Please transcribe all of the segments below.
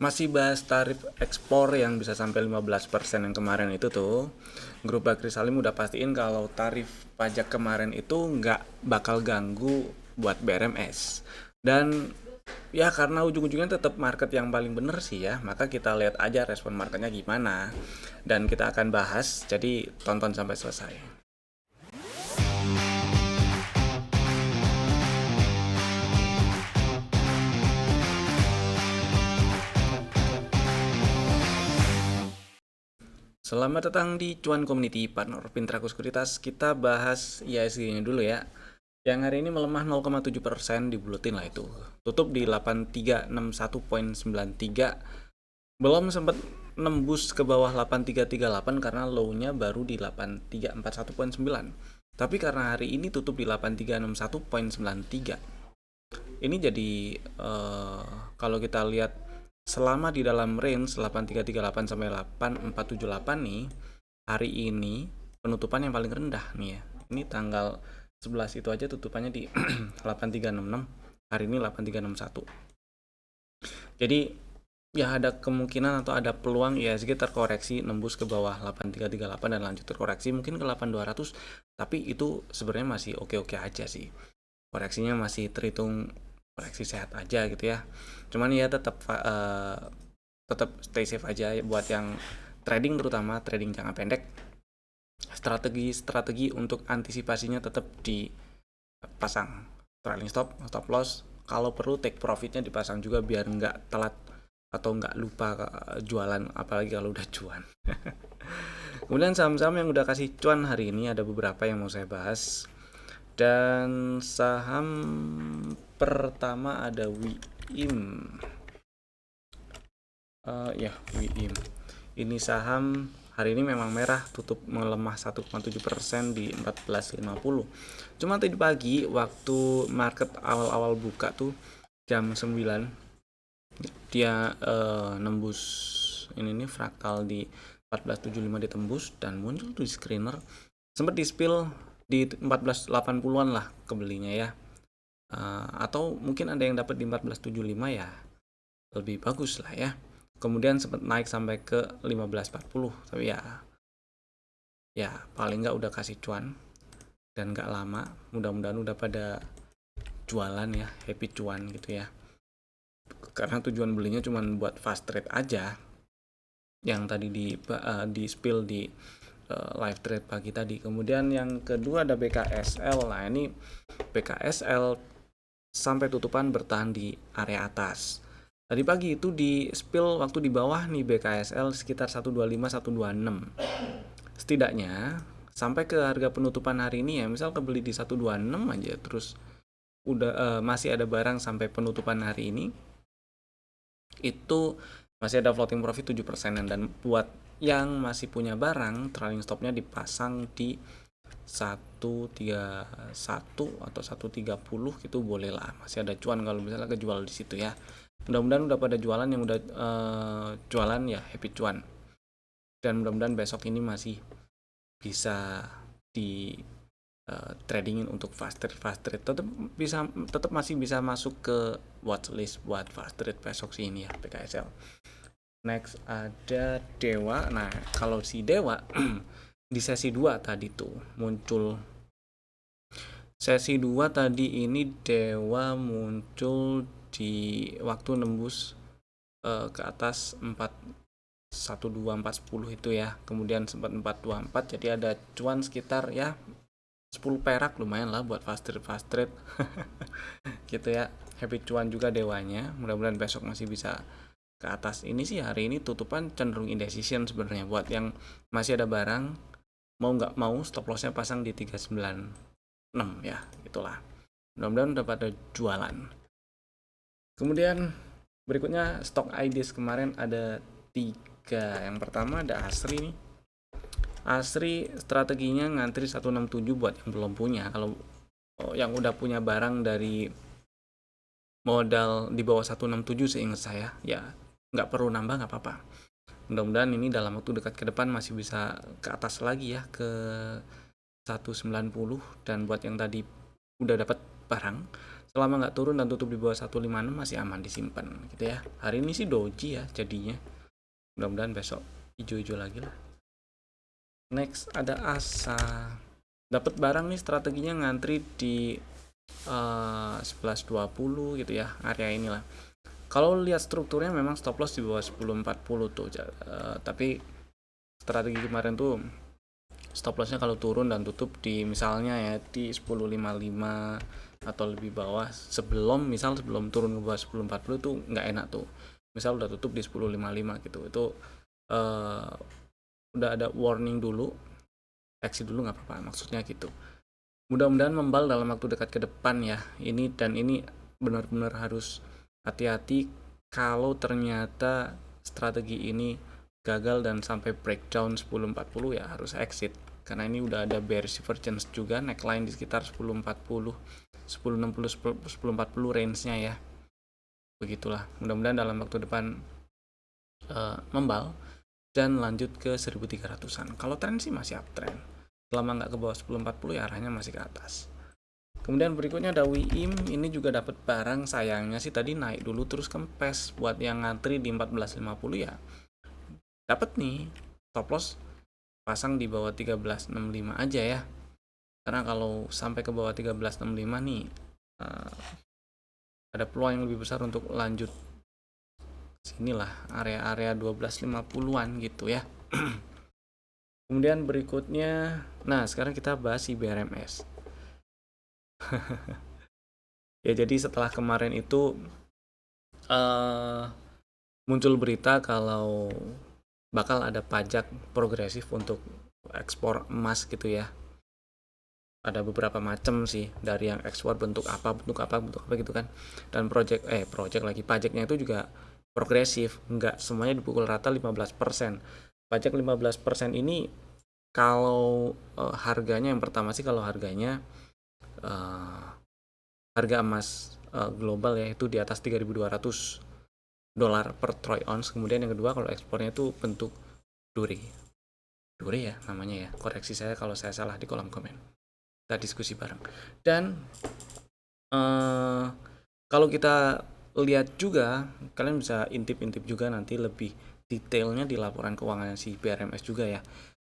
Masih bahas tarif ekspor yang bisa sampai 15% yang kemarin itu tuh. Grup Bakri Salim udah pastiin kalau tarif pajak kemarin itu nggak bakal ganggu buat BRMS. Dan ya karena ujung-ujungnya tetap market yang paling bener sih ya, maka kita lihat aja respon marketnya gimana. Dan kita akan bahas, jadi tonton sampai selesai. Selamat datang di Cuan Community Partner Pintraku Sekuritas. Kita bahas IISG-nya dulu ya. Yang hari ini melemah 0,7%, dibulutin lah itu. Tutup di 8361,93. Belum sempat nembus ke bawah 8338 karena low-nya baru di 8341,9. Tapi karena hari ini tutup di 8361,93. Ini jadi kalau kita lihat selama di dalam range 8338 sampai 8478 nih, hari ini penutupan yang paling rendah nih ya. Ini tanggal 11 itu aja tutupannya di 8366, hari ini 8361. Jadi ya ada kemungkinan atau ada peluang IHSG terkoreksi nembus ke bawah 8338 dan lanjut terkoreksi mungkin ke 8200, tapi itu sebenarnya masih oke-oke aja sih. Koreksinya masih terhitung koreksi sehat aja gitu ya. Cuman ya tetap stay safe aja buat yang trading, terutama trading jangka pendek. Strategi untuk antisipasinya tetap dipasang trailing stop, stop loss. Kalau perlu take profitnya dipasang juga biar nggak telat atau nggak lupa jualan, apalagi kalau udah cuan. Kemudian saham-saham yang udah kasih cuan hari ini ada beberapa yang mau saya bahas. Dan saham pertama ada WIIM. WIIM. Ini saham hari ini memang merah, tutup melemah 1,7% di 14.50. Cuma tadi pagi waktu market awal-awal buka tuh jam 9 dia nembus ini nih fraktal di 1475 ditembus dan muncul tuh di screener, sempat di spill di 1480-an lah kebelinya ya. Atau mungkin ada yang dapat di 1475 ya, lebih bagus lah ya. Kemudian sempat naik sampai ke 1540, tapi ya paling nggak udah kasih cuan dan nggak lama. Mudah-mudahan udah pada jualan ya, happy cuan gitu ya. Karena tujuan belinya cuma buat fast trade aja, yang tadi di spill di live trade pagi tadi. Kemudian yang kedua ada BKSL. Nah ini BKSL sampai tutupan bertahan di area atas. Tadi pagi itu di spill waktu di bawah nih BKSL sekitar 125 126. Setidaknya sampai ke harga penutupan hari ini ya, misal kebeli di 126 aja terus udah masih ada barang sampai penutupan hari ini, itu masih ada floating profit 7%. Dan buat yang masih punya barang, trailing stopnya dipasang di 131 atau 130 gitu boleh lah, masih ada cuan kalau misalnya kejual di situ ya. Mudah-mudahan udah pada jualan, yang udah jualan ya happy cuan, dan mudah-mudahan besok ini masih bisa di tradingin untuk fast trade tetap masih bisa masuk ke watchlist buat fast trade besok sih ini ya PKSL. Next ada Dewa. Nah kalau si Dewa di sesi 2 tadi tuh muncul, sesi 2 tadi ini Dewa muncul di waktu nembus ke atas 412 410 itu ya, kemudian sempat 424, jadi ada cuan sekitar ya 10 perak, lumayan lah buat fast trade gitu ya, happy cuan juga Dewanya. Mudah-mudahan besok masih bisa ke atas. Ini sih hari ini tutupan cenderung indecision sebenarnya. Buat yang masih ada barang, mau nggak mau stop lossnya pasang di 396 ya, itulah. Mudah-mudahan udah pada jualan. Kemudian berikutnya stok IDs kemarin ada 3. Yang pertama ada Asri nih. Asri strateginya ngantri 167 buat yang belum punya. Kalau yang udah punya barang dari modal di bawah 167 seingat saya ya nggak perlu nambah, nggak apa-apa. Mudah-mudahan ini dalam waktu dekat ke depan masih bisa ke atas lagi ya, ke 190. Dan buat yang tadi udah dapat barang selama nggak turun dan tutup di bawah 156 masih aman disimpan gitu ya. Hari ini sih doji ya jadinya, mudah-mudahan besok hijau-hijau lagi lah. Next ada ASA, dapat barang nih, strateginya ngantri di 11.20 gitu ya, area inilah. Kalau lihat strukturnya memang stop loss di bawah 10.40 tuh, tapi strategi kemarin tuh stop lossnya kalau turun dan tutup di misalnya ya di 10.55 atau lebih bawah, sebelum turun ke bawah 10.40 tuh nggak enak tuh. Misal udah tutup di 10.55 gitu, itu udah ada warning dulu, exit dulu nggak apa-apa, maksudnya gitu. Mudah-mudahan membal dalam waktu dekat ke depan ya. Ini benar-benar harus hati-hati kalau ternyata strategi ini gagal dan sampai breakdown 10.40 ya harus exit. Karena ini udah ada bearish divergence juga, neckline di sekitar 10.40, 10.60, 10.40 range-nya ya. Begitulah. Mudah-mudahan dalam waktu depan membal dan lanjut ke 1300-an. Kalau tren sih masih uptrend. Selama nggak ke bawah 10.40 ya arahnya masih ke atas. Kemudian berikutnya ada WIM, ini juga dapat barang, sayangnya sih tadi naik dulu terus kempes. Buat yang ngantri di 14.50 ya dapat nih, stop loss pasang di bawah 13.65 aja ya. Karena kalau sampai ke bawah 13.65 nih ada peluang yang lebih besar untuk lanjut sinilah, area-area 12.50-an gitu ya. Kemudian berikutnya, nah sekarang kita bahas si BRMS. Ya jadi setelah kemarin itu muncul berita kalau bakal ada pajak progresif untuk ekspor emas gitu ya. Ada beberapa macam sih, dari yang ekspor bentuk apa gitu kan. Dan project lagi pajaknya itu juga progresif, nggak semuanya dipukul rata 15%. Pajak 15% ini kalau harganya, yang pertama sih kalau harganya harga emas global ya itu di atas 3.200 dolar per troy ounce. Kemudian yang kedua kalau ekspornya itu bentuk duri ya namanya ya, koreksi saya kalau saya salah di kolom komen, kita diskusi bareng. Dan kalau kita lihat juga, kalian bisa intip-intip juga nanti lebih detailnya di laporan keuangan si BRMS juga ya.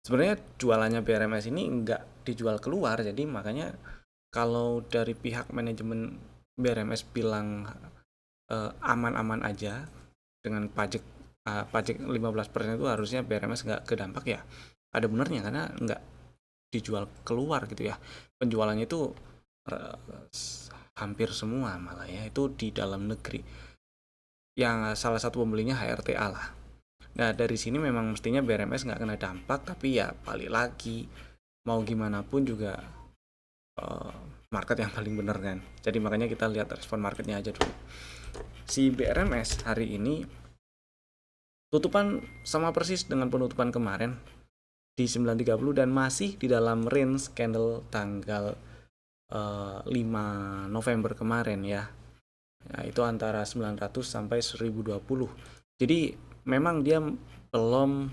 Sebenarnya jualannya BRMS ini nggak dijual keluar, jadi makanya kalau dari pihak manajemen BRMS bilang aman-aman aja dengan pajak 15% itu, harusnya BRMS nggak kedampak ya. Ada benernya karena nggak dijual keluar gitu ya. Penjualannya itu hampir semua malah ya itu di dalam negeri. Yang salah satu pembelinya HRTA lah. Nah dari sini memang mestinya BRMS nggak kena dampak, tapi ya balik lagi mau gimana pun juga market yang paling bener kan. Jadi makanya kita lihat respon marketnya aja dulu. Si BRMS hari ini tutupan sama persis dengan penutupan kemarin di 9.30 dan masih di dalam range candle tanggal 5 November kemarin ya. Nah, itu antara 900 sampai 1020. Jadi memang dia belum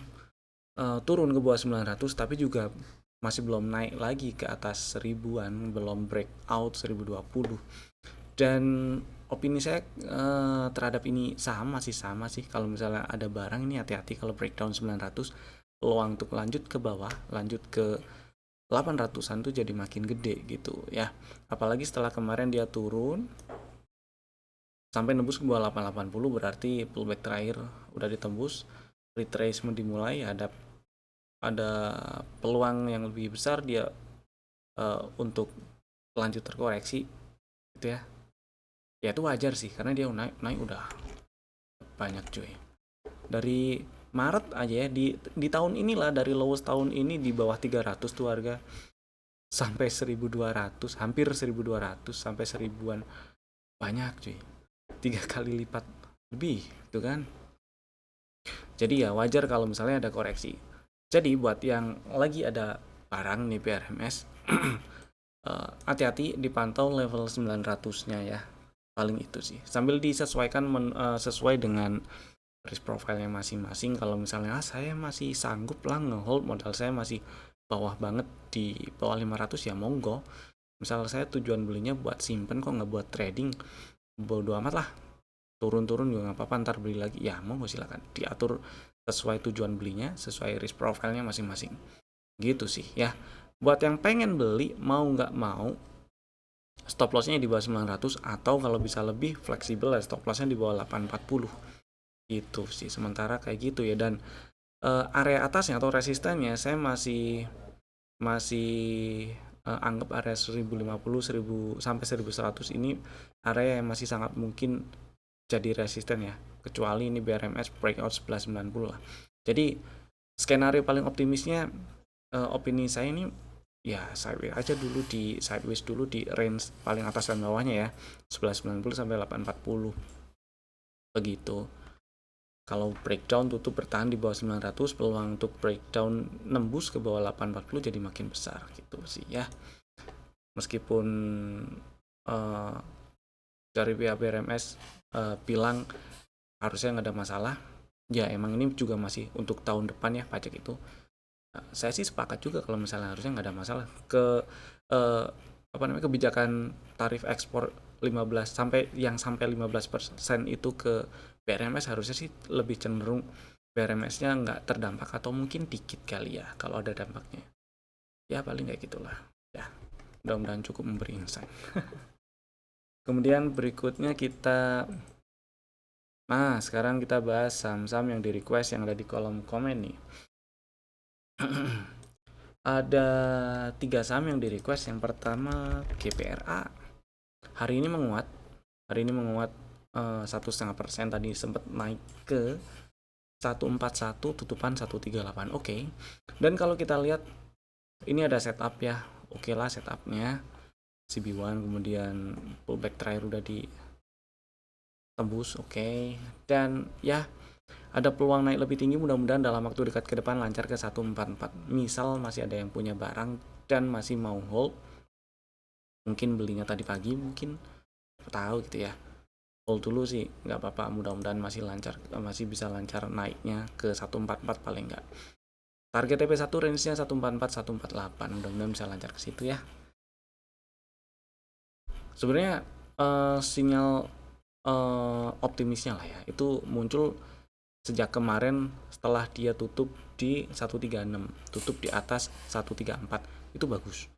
turun ke bawah 900, tapi juga masih belum naik lagi ke atas 1000-an, belum breakout 1020. Dan opini saya terhadap ini sama sih. Kalau misalnya ada barang ini hati-hati, kalau breakdown 900 peluang untuk lanjut ke bawah, lanjut ke 800-an tuh jadi makin gede gitu ya. Apalagi setelah kemarin dia turun sampai nembus ke bawah 880, berarti pullback terakhir udah ditembus, retracement dimulai, ada peluang yang lebih besar dia untuk lanjut terkoreksi gitu ya. Ya itu wajar sih karena dia naik udah banyak cuy. Dari Maret aja ya, di tahun inilah, dari lowest tahun ini di bawah 300 tuh harga sampai 1200, hampir 1200 sampai 1000-an, banyak cuy, 3 kali lipat lebih itu kan. Jadi ya wajar kalau misalnya ada koreksi. Jadi buat yang lagi ada barang nih BRMS hati-hati dipantau level 900-nya ya, paling itu sih, sambil disesuaikan sesuai dengan risk profile-nya masing-masing. Kalau misalnya saya masih sanggup lah ngehold, modal saya masih bawah banget di bawah 500 ya monggo. Misal saya tujuan belinya buat simpen kok nggak buat trading, bodo amat lah, turun-turun juga nggak apa-apa, ntar beli lagi ya, mau silakan diatur sesuai tujuan belinya, sesuai risk profile-nya masing-masing gitu sih ya. Buat yang pengen beli mau nggak mau stop lossnya di bawah 900, atau kalau bisa lebih fleksibel ya stop lossnya di bawah 840 gitu sih sementara kayak gitu ya. Dan area atasnya atau resistennya saya masih masih anggap area 1050, 1000 sampai 1100 ini area yang masih sangat mungkin jadi resisten ya, kecuali ini BRMS breakout 1190 lah. Jadi skenario paling optimisnya, opini saya ini ya sideways aja dulu, di sideways dulu di range paling atas dan bawahnya ya, 1190 sampai 840 begitu. Kalau breakdown tutup bertahan di bawah 900, peluang untuk breakdown nembus ke bawah 840 jadi makin besar gitu sih ya. Meskipun dari pihak BRMS bilang harusnya nggak ada masalah, ya emang ini juga masih untuk tahun depan ya pajak itu. Saya sih sepakat juga kalau misalnya harusnya nggak ada masalah ke kebijakan tarif ekspor 15 sampai 15% itu ke BRMS. Harusnya sih lebih cenderung BRMS-nya nggak terdampak, atau mungkin dikit kali ya kalau ada dampaknya. Ya paling kayak gitulah. Ya, mudah-mudahan cukup memberi insight. Kemudian berikutnya sekarang kita bahas saham-saham yang di request yang ada di kolom komen nih. Ada 3 saham yang di request. Yang pertama GPRA. Hari ini menguat 1,5%, tadi sempat naik ke 141, tutupan 138. Oke. Dan kalau kita lihat ini ada setup ya. Oke lah setupnya. CB1 kemudian pullback terakhir udah ditembus, oke. Dan ya ada peluang naik lebih tinggi, mudah-mudahan dalam waktu dekat ke depan lancar ke 144. Misal masih ada yang punya barang dan masih mau hold, mungkin belinya tadi pagi, mungkin tahu gitu ya, hold dulu sih nggak apa-apa, mudah-mudahan masih lancar, masih bisa lancar naiknya ke 144 paling nggak. Target TP1 range-nya 144 148, mudah-mudahan bisa lancar ke situ ya. Sebenarnya sinyal optimisnya lah ya itu muncul sejak kemarin setelah dia tutup di 136, tutup di atas 134, itu bagus.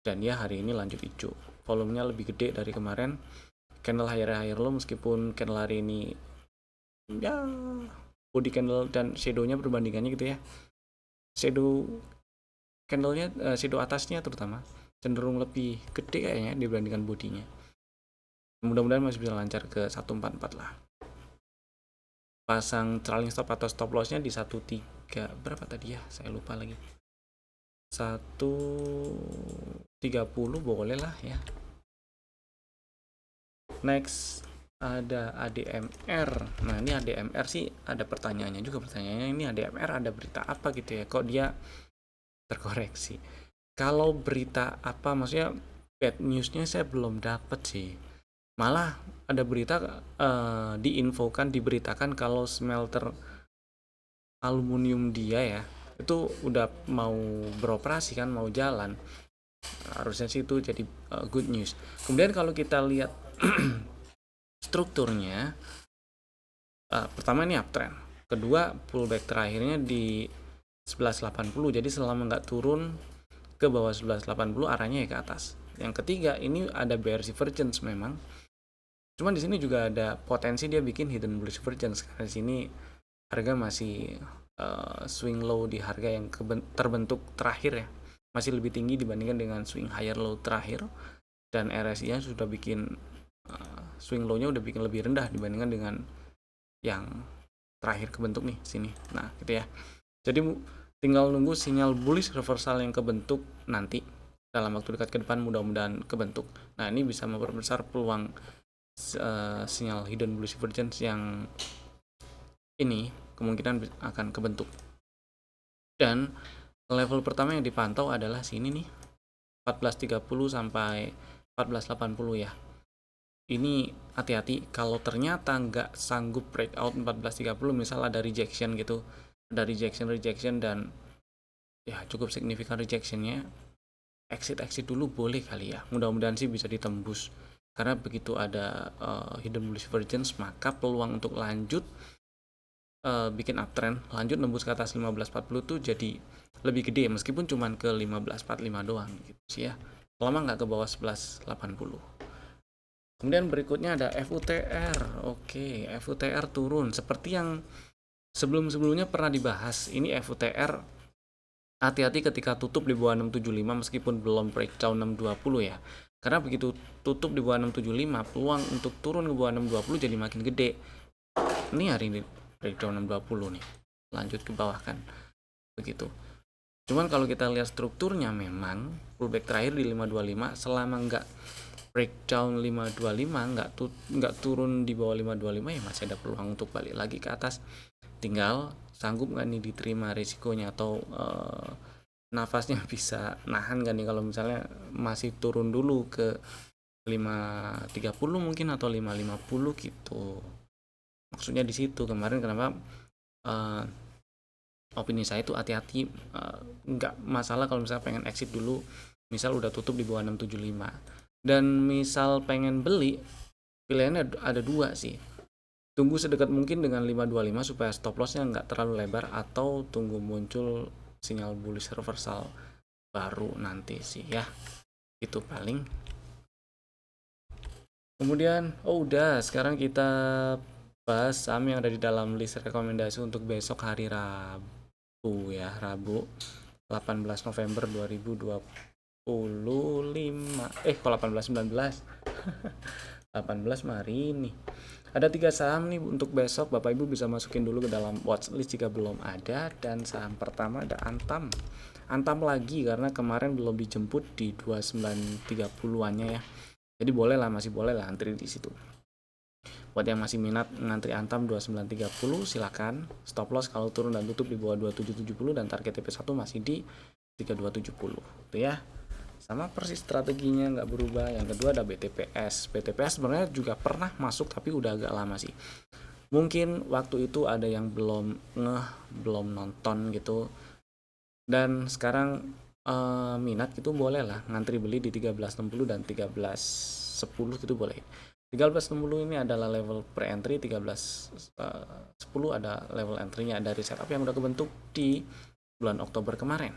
Dan ya hari ini lanjut hijau, volumenya lebih gede dari kemarin, candle higher low, meskipun candle hari ini ya body candle dan shadownya perbandingannya gitu ya, shadow candlenya, shadow atasnya terutama cenderung lebih gede kayaknya dibandingkan bodinya. Mudah-mudahan masih bisa lancar ke 144 lah. Pasang trailing stop atau stop lossnya di 13 berapa tadi ya, saya lupa lagi, 130 boleh lah ya. Next ada ADMR. Nah ini ADMR sih ada pertanyaannya juga. Pertanyaannya ini ADMR ada berita apa gitu ya, kok dia terkoreksi. Kalau berita apa, maksudnya bad newsnya saya belum dapet sih. Malah ada berita diberitakan kalau smelter aluminium dia ya itu udah mau beroperasi kan, mau jalan. Harusnya sih itu jadi good news. Kemudian kalau kita lihat strukturnya, pertama ini uptrend, kedua pullback terakhirnya di 1180, jadi selama nggak turun ke bawah 1180 arahnya ya ke atas. Yang ketiga ini ada bearish divergence memang, cuman di sini juga ada potensi dia bikin hidden bullish divergence karena di sini harga masih swing low di harga yang terbentuk terakhir ya, masih lebih tinggi dibandingkan dengan swing higher low terakhir, dan RSI-nya sudah bikin swing low-nya udah bikin lebih rendah dibandingkan dengan yang terakhir kebentuk nih sini. Nah gitu ya, jadi tinggal nunggu sinyal bullish reversal yang kebentuk nanti dalam waktu dekat ke depan, mudah-mudahan kebentuk. Nah ini bisa memperbesar peluang sinyal hidden bullish divergence yang ini kemungkinan akan kebentuk. Dan level pertama yang dipantau adalah sini nih, 1430 sampai 1480 ya. Ini hati-hati kalau ternyata nggak sanggup breakout 1430, misal ada rejection gitu, ada rejection dan ya cukup signifikan rejectionnya, exit dulu boleh kali ya, mudah-mudahan sih bisa ditembus, karena begitu ada hidden bullish divergence maka peluang untuk lanjut bikin uptrend, lanjut nembus ke atas 1540 tuh jadi lebih gede, meskipun cuman ke 1545 doang gitu sih ya, selama nggak ke bawah 1180. Kemudian berikutnya ada FUTR. Oke, FUTR turun seperti yang sebelum-sebelumnya pernah dibahas. Ini FUTR hati-hati ketika tutup di bawah 675 meskipun belum breakdown 620 ya. Karena begitu tutup di bawah 675, peluang untuk turun ke bawah 620 jadi makin gede. Ini hari ini breakdown 620 nih. Lanjut ke bawah kan. Begitu. Cuman kalau kita lihat strukturnya memang pullback terakhir di 525 selama nggak breakdown 525 nggak turun di bawah 525 ya masih ada peluang untuk balik lagi ke atas. Tinggal sanggup nggak nih diterima risikonya, atau nafasnya bisa nahan nggak nih kalau misalnya masih turun dulu ke 530 mungkin atau 550 gitu. Maksudnya di situ kemarin kenapa opini saya itu hati-hati, nggak masalah kalau misalnya pengen exit dulu, misal udah tutup di bawah 675, dan misal pengen beli, pilihannya ada dua sih. Tunggu sedekat mungkin dengan 525 supaya stop lossnya nggak terlalu lebar, atau tunggu muncul sinyal bullish reversal baru nanti sih ya. Itu paling. Kemudian udah, sekarang kita bahas saham yang ada di dalam list rekomendasi untuk besok hari Rabu ya, Rabu 18 November 2025. Kok 18 19. 18 hari ini. Ada 3 saham nih untuk besok, Bapak Ibu bisa masukin dulu ke dalam watchlist jika belum ada. Dan saham pertama ada Antam. Antam lagi karena kemarin belum dijemput di 2930-annya ya. Jadi boleh lah, masih boleh lah antri di situ. Buat yang masih minat ngantri Antam 2930 silakan. Stop loss kalau turun dan tutup di bawah 2770 dan target TP1 masih di 3270. Itu ya. Sama persis strateginya nggak berubah. Yang kedua ada BTPS. BTPS sebenarnya juga pernah masuk tapi udah agak lama sih. Mungkin waktu itu ada yang belum nonton gitu. Dan sekarang minat itu boleh lah ngantri beli di 1360 dan 1310 itu boleh. 1360 ini adalah level pre-entry, 1310 ada level entry-nya dari setup yang udah kebentuk di bulan Oktober kemarin.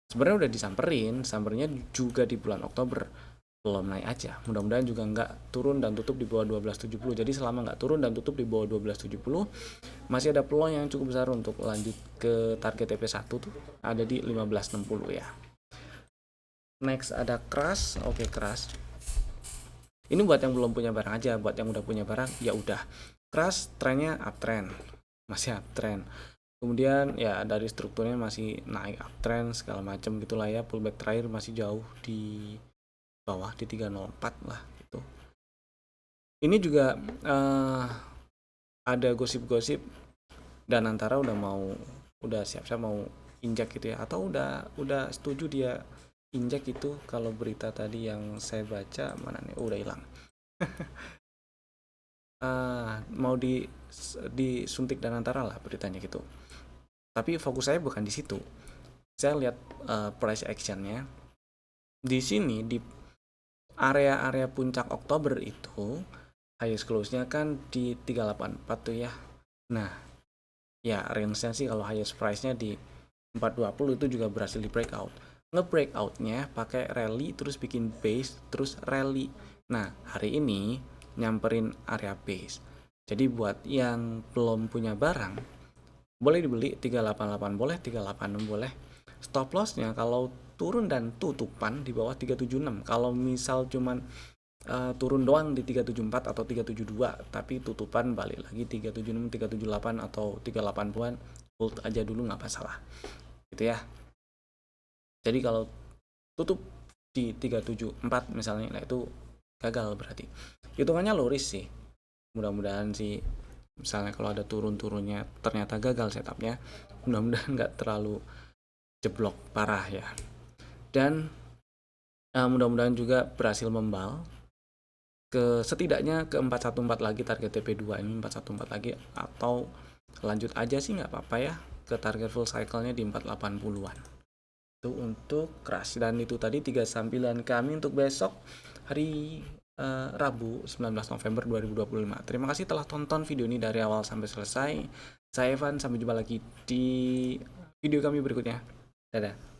Sebenarnya udah sampernya juga di bulan Oktober, belum naik aja. Mudah-mudahan juga nggak turun dan tutup di bawah 1270. Jadi selama nggak turun dan tutup di bawah 1270, masih ada peluang yang cukup besar untuk lanjut ke target TP1 tuh ada di 1560 ya. Next ada Crush. Oke, Crush. Ini buat yang belum punya barang aja, buat yang udah punya barang ya udah. Crush trennya uptrend, masih uptrend. Kemudian ya dari strukturnya masih naik uptrend segala macam gitulah ya. Pullback terakhir masih jauh di bawah di 304 lah gitu. Ini juga ada gosip-gosip dan antara udah siap-siap mau injak gitu ya, atau udah setuju dia injak itu. Kalau berita tadi yang saya baca mana nih, udah hilang. Mau disuntik dan antara lah beritanya gitu. Tapi fokus saya bukan di situ. Saya lihat price actionnya di sini di area-area puncak Oktober itu highest close-nya kan di 384 tuh ya. Nah, ya range-nya sih kalau highest price-nya di 420 itu juga berhasil di breakout. Nge-breakout-nya pakai rally terus bikin base terus rally. Nah, hari ini nyamperin area base. Jadi buat yang belum punya barang boleh dibeli 388 boleh, 386 boleh. Stop loss-nya kalau turun dan tutupan di bawah 376. Kalau misal cuman turun doang di 374 atau 372 tapi tutupan balik lagi 376, 378 atau 380-an, hold aja dulu nggak masalah. Gitu ya. Jadi kalau tutup di 374 misalnya, nah itu gagal berarti. Hitungannya low risk sih. Mudah-mudahan sih misalnya kalau ada turun-turunnya ternyata gagal setupnya, mudah-mudahan nggak terlalu jeblok parah ya. Dan mudah-mudahan juga berhasil membal ke setidaknya ke 414 lagi, target TP2 ini 414 lagi, atau lanjut aja sih nggak apa-apa ya ke target full cycle-nya di 480-an. Itu untuk crush, dan itu tadi 3 saham pilihan kami untuk besok hari Rabu 19 November 2025. Terima kasih telah tonton video ini dari awal sampai selesai. Saya Evan, sampai jumpa lagi di video kami berikutnya. Dadah.